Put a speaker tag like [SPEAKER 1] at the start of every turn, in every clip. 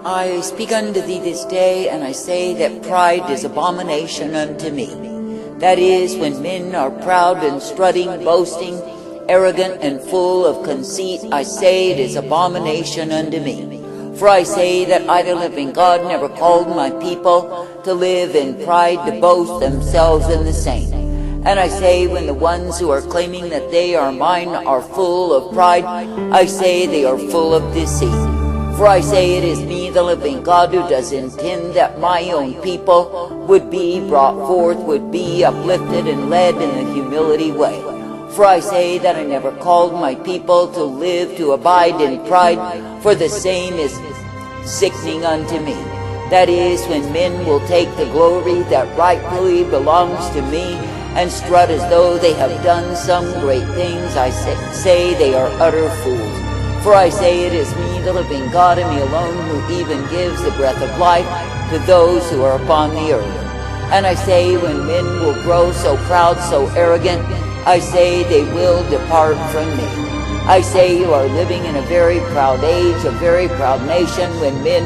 [SPEAKER 1] I speak unto thee this day, and I say that pride is abomination unto me. That is, when men are proud and strutting, boasting, arrogant and full of conceit, I say it is abomination unto me. For I say that I, the living God, never called my people to live in pride, to boast themselves in the same. And I say, when the ones who are claiming that they are mine are full of pride, I say they are full of deceit. For I say it is me, the living God, who does intend that my own people would be brought forth, would be uplifted and led in the humility way. For I say that I never called my people to live, to abide in pride, for the same is sickening unto me. That is, when men will take the glory that rightfully belongs to me, and strut as though they have done some great things, I say they are utter fools. For I say it is me, the living God, and me alone, who even gives the breath of life to those who are upon the earth. And I say, when men will grow so proud, so arrogant, I say they will depart from me. I say you are living in a very proud age, a very proud nation, when men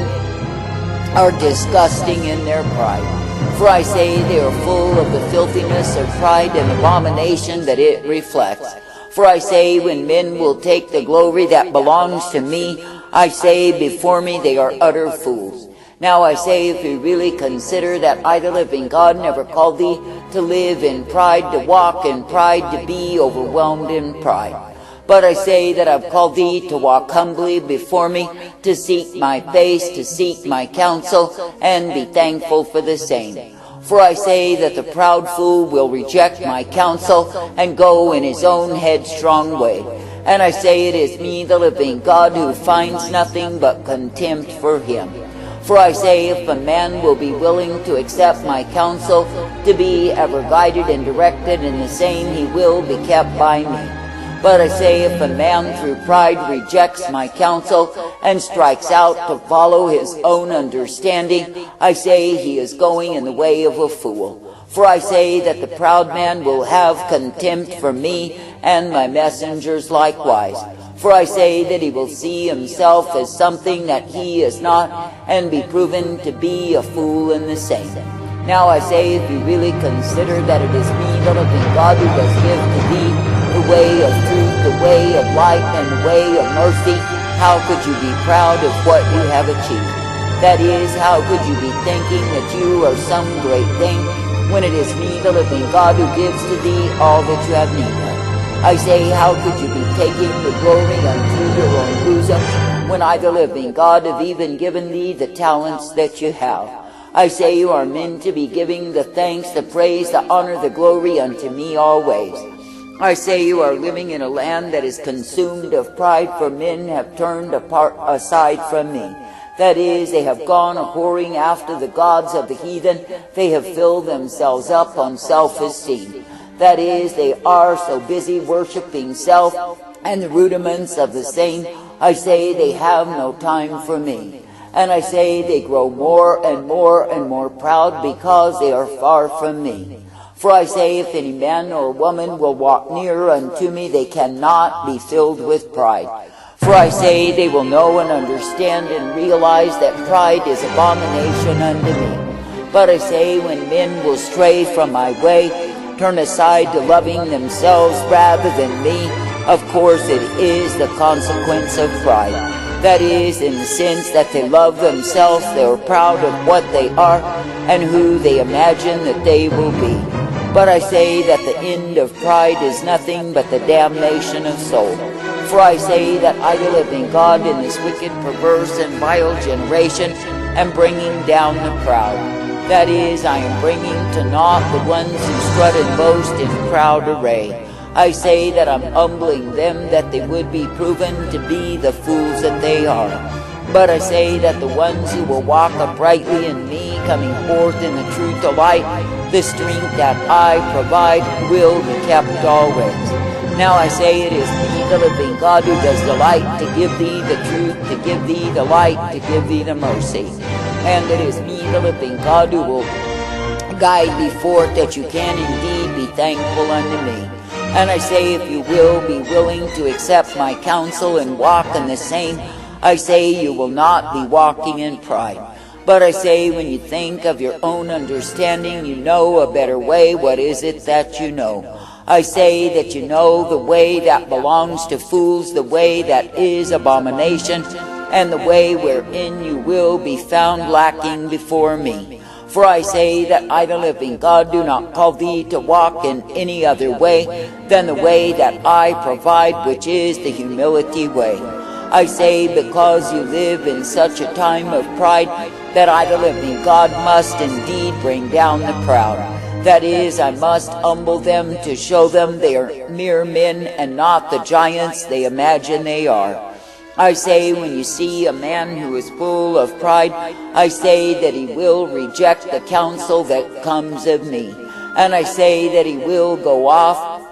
[SPEAKER 1] are disgusting in their pride. For I say they are full of the filthiness of pride and abomination that it reflects. For I say, when men will take the glory that belongs to me, I say before me they are utter fools. Now I say, if you really consider that I, the living God, never called thee to live in pride, to walk in pride, to be overwhelmed in pride. But I say that I've called thee to walk humbly before me, to seek my face, to seek my counsel, and be thankful for the same. For I say that the proud fool will reject my counsel and go in his own headstrong way. And I say it is me, the living God, who finds nothing but contempt for him. For I say, if a man will be willing to accept my counsel, to be ever guided and directed in the same, he will be kept by me. But I say, if a man through pride rejects my counsel and strikes out to follow his own understanding, I say he is going in the way of a fool. For I say that the proud man will have contempt for me and my messengers likewise. For I say that he will see himself as something that he is not, and be proven to be a fool in the same. Now I say, if you really consider that it is me, the living God, who does give to thee the way of truth, the way of light, and the way of mercy, how could you be proud of what you have achieved? That is, how could you be thinking that you are some great thing, when it is me, the living God, who gives to thee all that you have need of? I say, how could you be taking the glory unto your own bosom, when I, the living God, have even given thee the talents that you have? I say you are meant to be giving the thanks, the praise, the honor, the glory unto me always. I say you are living in a land that is consumed of pride, for men have turned aside from me. That is, they have gone a-whoring after the gods of the heathen. They have filled themselves up on self-esteem. That is, they are so busy worshiping self and the rudiments of the same. I say they have no time for me. And I say they grow more and more and more proud, because they are far from me. For I say, if any man or woman will walk near unto me, they cannot be filled with pride. For I say they will know and understand and realize that pride is abomination unto me. But I say, when men will stray from my way, turn aside to loving themselves rather than me, of course it is the consequence of pride. That is, in the sense that they love themselves, they are proud of what they are and who they imagine that they will be. But I say that the end of pride is nothing but the damnation of soul. For I say that I, the living God, in this wicked, perverse, and vile generation, am bringing down the proud. That is, I am bringing to naught the ones who strut and boast in proud array. I say that I'm humbling them, that they would be proven to be the fools that they are. But I say that the ones who will walk uprightly in me, coming forth in the truth of light, the strength that I provide, will be kept always. Now I say it is me, the living God, who does delight to give thee the truth, to give thee the light, to give thee the mercy. And it is me, the living God, who will guide thee forth, that you can indeed be thankful unto me. And I say, if you will be willing to accept my counsel and walk in the same, I say you will not be walking in pride. But I say when you think of your own understanding, you know a better way. What is it that you know? I say that you know the way that belongs to fools, the way that is abomination, and the way wherein you will be found lacking before me. For I say that I, the living God, do not call thee to walk in any other way than the way that I provide, which is the humility way. I say because you live in such a time of pride, that I, the living God, must indeed bring down the proud. That is, I must humble them to show them they are mere men and not the giants they imagine they are. I say when you see a man who is full of pride, I say that he will reject the counsel that comes of me. And I say that he will go off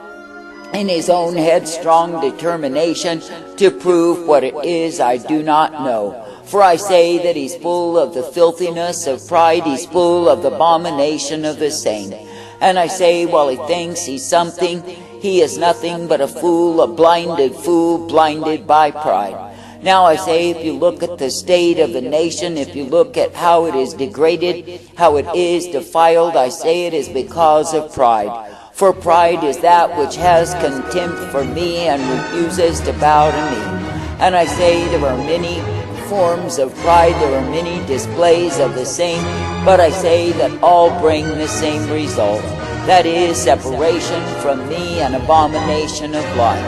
[SPEAKER 1] in his own headstrong determination to prove what it is I do not know. For I say that he's full of the filthiness of pride, he's full of the abomination of the same. And I say while he thinks he's something, he is nothing but a fool, a blinded fool, blinded by pride. Now I say, if you look at the state of the nation, if you look at how it is degraded, how it is defiled, I say it is because of pride. For pride is that which has contempt for me and refuses to bow to me. And I say there are many forms of pride, there are many displays of the same, but I say that all bring the same result. That is separation from me and abomination of life.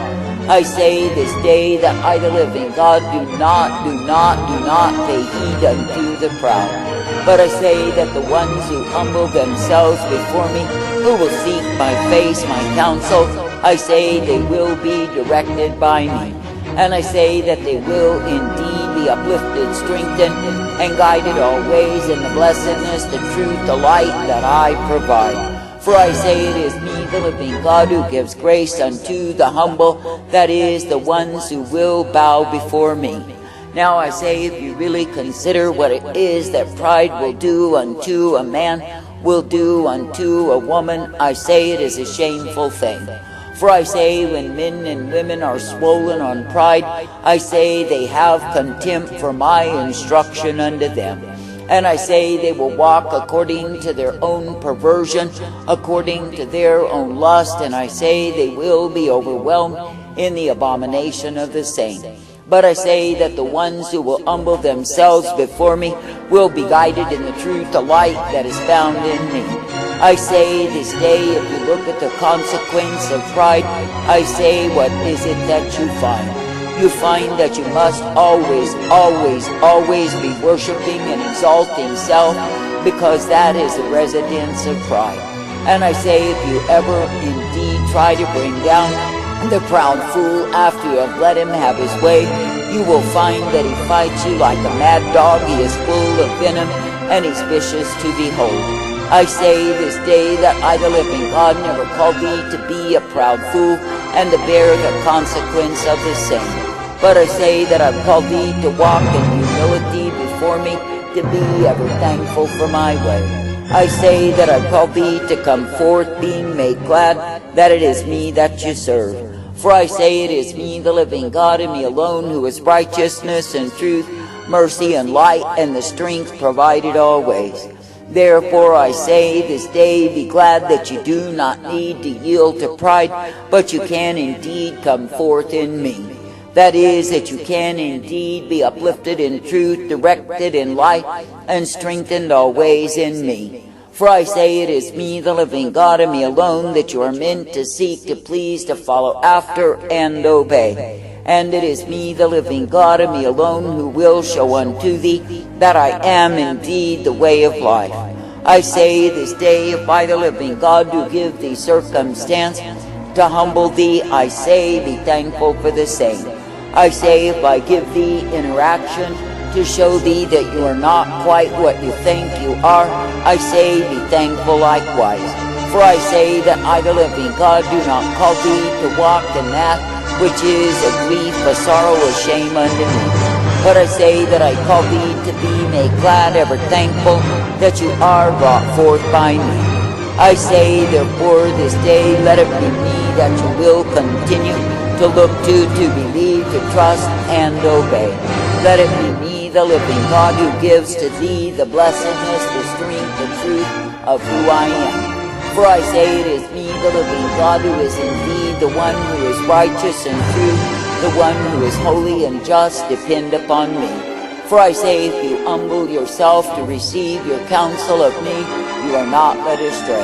[SPEAKER 1] I say this day that I, the living God, do not pay heed unto the proud. But I say that the ones who humble themselves before me, who will seek my face, my counsel, I say they will be directed by me. And I say that they will indeed be uplifted, strengthened, and guided always in the blessedness, the truth, the light that I provide. For I say it is me, the living God, who gives grace unto the humble, that is, the ones who will bow before me. Now I say, if you really consider what it is that pride will do unto a man, will do unto a woman, I say it is a shameful thing. For I say, when men and women are swollen on pride, I say they have contempt for my instruction unto them. And I say they will walk according to their own perversion, according to their own lust, and I say they will be overwhelmed in the abomination of the same. But I say that the ones who will humble themselves before me will be guided in the truth, the light that is found in me. I say this day, if you look at the consequence of pride, I say, what is it that you find? You find that you must always be worshiping and exalting self, because that is the residence of pride. And I say, if you ever indeed try to bring down the proud fool after you have let him have his way, you will find that he fights you like a mad dog. He is full of venom, and he's vicious to behold. I say this day that I, the living God, never called thee to be a proud fool, and to bear the consequence of the same. But I say that I've called thee to walk in humility before me, to be ever thankful for my way. I say that I've called thee to come forth being made glad that it is me that you serve. For I say it is me, the living God, and me alone, who is righteousness and truth, mercy and light, and the strength provided always. Therefore I say this day, be glad that you do not need to yield to pride, but you can indeed come forth in me. That is, that you can indeed be uplifted in truth, directed in light, and strengthened always in me. For I say it is me, the living God, and me alone, that you are meant to seek, to please, to follow after, and obey. And it is me, the living God, and me alone, who will show unto thee that I am indeed the way of life. I say this day, if I, the living God, do give thee circumstance to humble thee, I say be thankful for the same. I say, if I give thee interaction to show thee that you are not quite what you think you are, I say, be thankful likewise. For I say that I, the living God, do not call thee to walk in that which is a grief, a sorrow, a shame unto me. But I say that I call thee to be made glad, ever thankful that you are brought forth by me. I say, therefore, this day let it be me that you will continue to look to believe, to trust, and obey. Let it be me, the living God, who gives to thee the blessedness, the strength, the truth of who I am. For I say it is me, the living God, who is indeed the one who is righteous and true, the one who is holy and just. Depend upon me. For I say, if you humble yourself to receive your counsel of me, you are not led astray.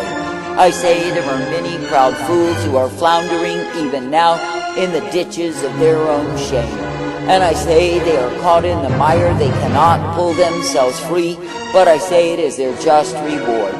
[SPEAKER 1] I say there are many proud fools who are floundering even now in the ditches of their own shame. And I say they are caught in the mire, they cannot pull themselves free, but I say it is their just reward.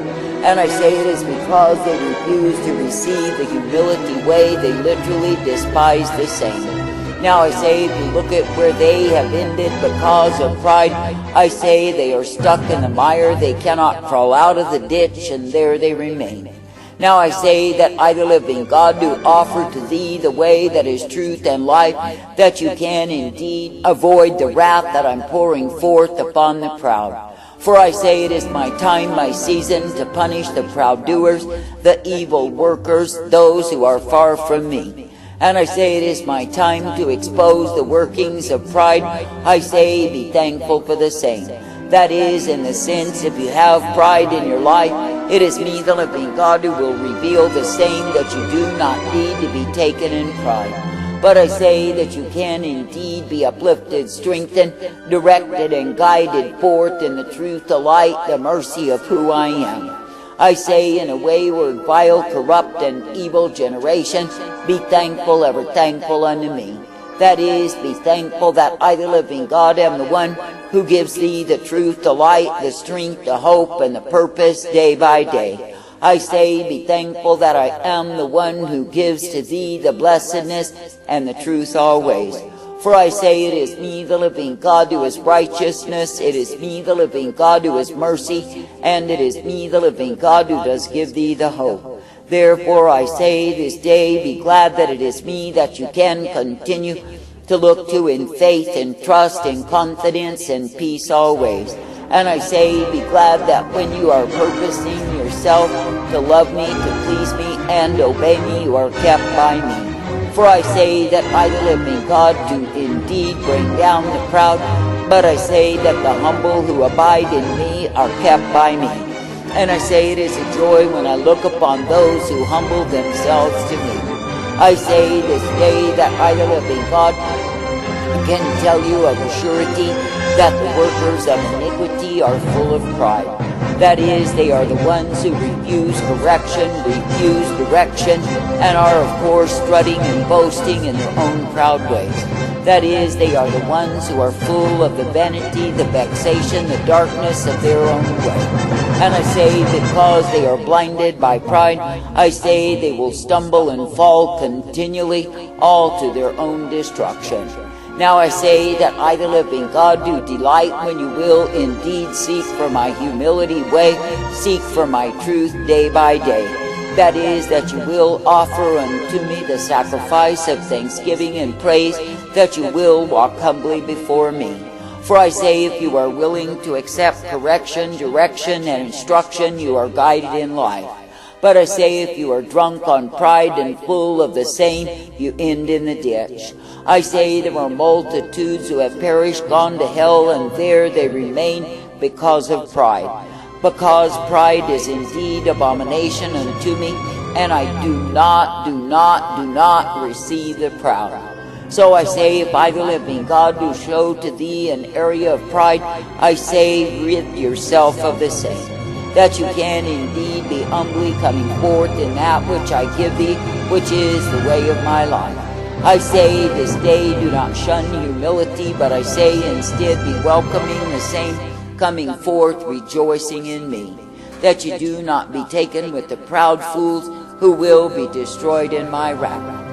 [SPEAKER 1] And I say it is because they refuse to receive the humility way, they literally despise the same. Now I say, if you look at where they have ended because of pride, I say they are stuck in the mire, they cannot crawl out of the ditch, and there they remain. Now I say that I, the living God, do offer to thee the way that is truth and life, that you can indeed avoid the wrath that I'm pouring forth upon the proud. For I say it is my time, my season, to punish the proud doers, the evil workers, those who are far from me. And I say it is my time to expose the workings of pride. I say, be thankful for the same. That is, in the sense, if you have pride in your life, it is me, the living God, who will reveal the same, that you do not need to be taken in pride. But I say that you can indeed be uplifted, strengthened, directed, and guided forth in the truth, the light, the mercy of who I am. I say, in a wayward, vile, corrupt, and evil generation, be thankful, ever thankful unto me. That is, be thankful that I, the living God, am the one who gives thee the truth, the light, the strength, the hope, and the purpose day by day. I say, be thankful that I am the one who gives to thee the blessedness and the truth always. For I say, it is me, the living God, who is righteousness, it is me, the living God, who is mercy, and it is me, the living God, who does give thee the hope. Therefore I say this day, be glad that it is me that you can continue to look to in faith and trust and confidence and peace always. And I say, be glad that when you are purposing yourself to love me, to please me, and obey me, you are kept by me. For I say that I, the living God, do indeed bring down the proud, but I say that the humble who abide in me are kept by me. And I say it is a joy when I look upon those who humble themselves to me. I say this day that I, the living God, can tell you of a surety that the workers of iniquity are full of pride. That is, they are the ones who refuse correction, refuse direction, and are of course strutting and boasting in their own proud ways. That is, they are the ones who are full of the vanity, the vexation, the darkness of their own way. And I say, because they are blinded by pride, I say they will stumble and fall continually, all to their own destruction. Now I say that I, the living God, do delight when you will indeed seek for my humility way, seek for my truth day by day. That is, that you will offer unto me the sacrifice of thanksgiving and praise, that you will walk humbly before me. For I say, if you are willing to accept correction, direction, and instruction, you are guided in life. But I say, if you are drunk on pride and full of the same, you end in the ditch. I say, there are multitudes who have perished, gone to hell, and there they remain because of pride. Because pride is indeed abomination unto me, and I do not receive the proud. So I say, if I, the living God, do show to thee an area of pride, I say, rid yourself of the same, that you can indeed be humbly coming forth in that which I give thee, which is the way of my life. I say, this day do not shun humility, but I say instead be welcoming the same, coming forth rejoicing in me, that you do not be taken with the proud fools who will be destroyed in my wrath.